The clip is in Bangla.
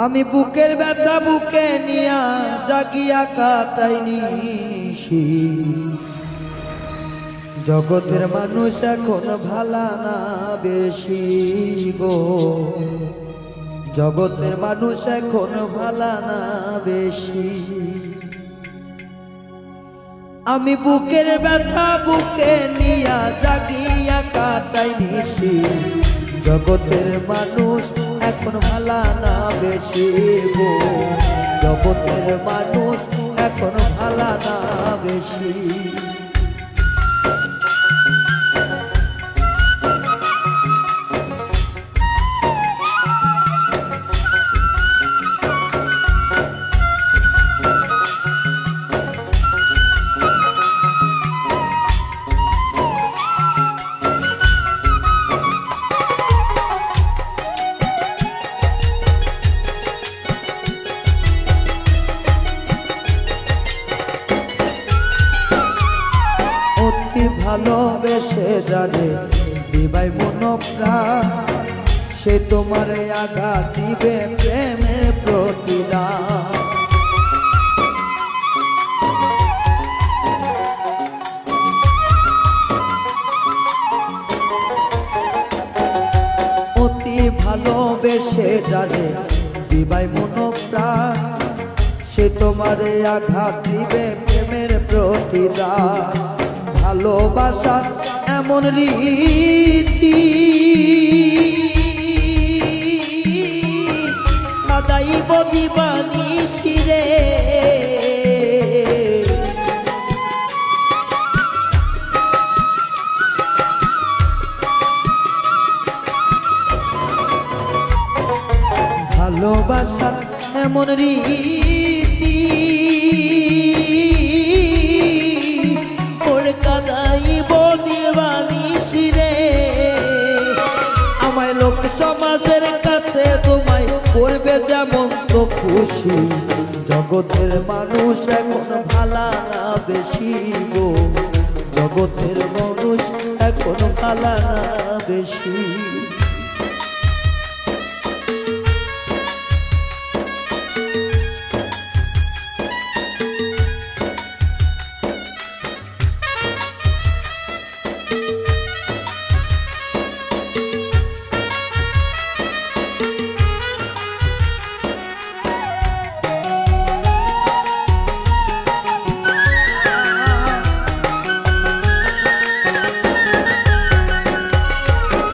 আমি বুকের ব্যথা বুকে নিয়া জাগিয়া কাটাই নিশি। জগতের মানুষ এখন ভালা না বেশি গো, জগতের মানুষ এখন ভালা না বেশি। আমি বুকের ব্যথা বুকে নিয়া জাগিয়া কাটাই নিশি। জগতের মানুষ এখন ভালা না বেশি গো, জগতের মানুষ এখন ভালা না বেশি। ভালোবেসে জানে দিবাই মনপ্রাণ, সে তোমারে আঘাত দিবে প্রেমের প্রতিদান। অতি ভালোবেসে জানে দিবাই মনপ্রাণ, সে তোমারে আঘাত দিবে প্রেমের প্রতিদান। ভালোবাসা এমন রীতি কাদাইব দিবানিশি রে, ভালোবাসা এমন রীতি কাদাইব দিবানিশি রে। আমায় লোক সমাজের কাছে তোমায় করবে যেমন তো খুশি। জগতের মানুষ এখন ভালা না বেশি গো, জগতের মানুষ এখন ভালা না বেশি।